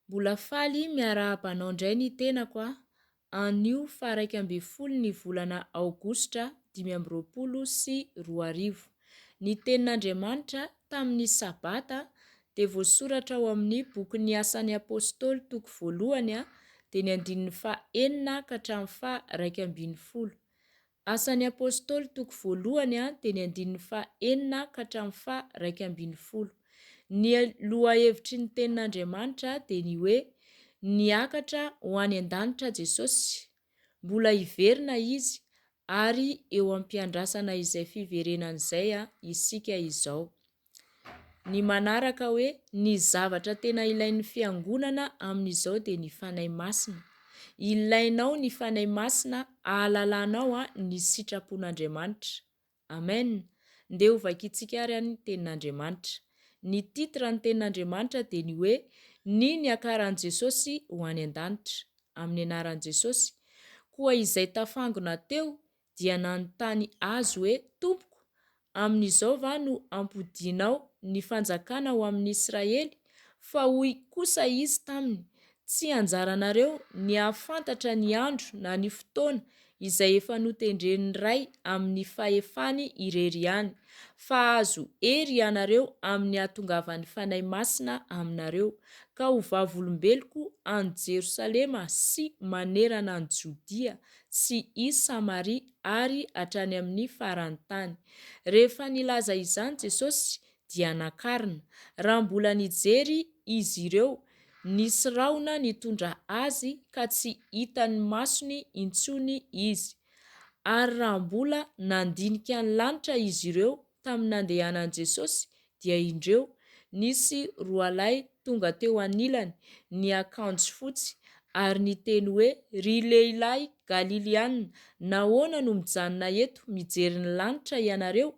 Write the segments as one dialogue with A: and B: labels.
A: Mbola faly miarahaba-nao indray ny tenako anio fa 1 ny volana aogositra 2024. Ny tenin'Andriamanitra tamin'ny sabata dia voasoratra ao amin'ny bokin'ny asan'ny apôstôly toko 1 dia ny 9 ka hatramin'ny 11. Asan'ny apôstôly toko 1 dia ny 9 ka hatramin'ny 11. Ny lohahevitry ny tenin'Andriamanitra dia ny hoe niakatra ho any an-danitra Jesosy, mbola hiverina izy ary eo am-piandrasana izay fiverenana izay isika izao. Ny manaraka hoe ny zavatra tena ilain'ny fiangonana amin'izao dia ny fanahy masina. Ilainao ny fanahy masina ahalalanao ny sitrapon'Andriamanitra. Amen. Ndeha ho vakiantsika ary ny tenin'Andriamanitra. Ny titra ny tenin'Andriamanitra dia ny hoe ny niakaran'i Jesosy ho any an-danitra. Amin'ny anaran'i Jesosy, koa izay tafangona teo dia nanontany azy hoe tompoko, amin'izao va no ampodianao ny fanjakana ho amin'ny Israely? Fa hoy kosa izy taminy, tsy anjaranareo ny ahafantatra ny andro na ny fotoana izay efa notendren'ny Ray amin'ny fahefany irery ihany, fa azo ery ianareo amin'ny ahatongavan'ny fanahy masina aminareo, ka ho vavolombeloko any Jerosalema sy manerana any Jodia sy i Samaria ary hatrany amin'ny faran'ny tany. Rehefa nilaza izany Jesosy dia nakarina. Raha mbola nijery izy ireo, nisy rahona nitondra azy ka tsy hitan'ny masony intsony izy. Ary raha mbola nandinika ny lanitra izy ireo tamin'ny nandehanan'i Jesosy dia indreo nisy roalahy tonga teo anilany, niakanjo fotsy ary niteny hoe, ry lehilahy Galiliana, nahoana no mijanona eto mijery ny lanitra ianareo?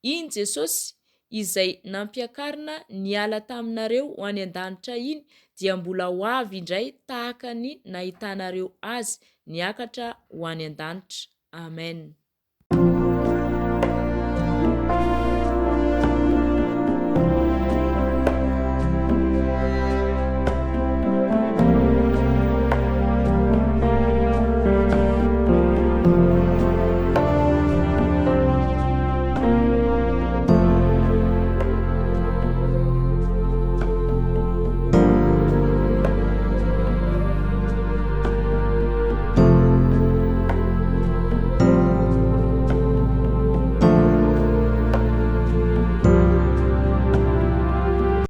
A: Iny Jesosy izay nampiakarina niala taminareo ho any an-danitra iny dia mbola ho avy indray tahaka ny nahitanareo azy niakatra ho any an-danitra. Amen.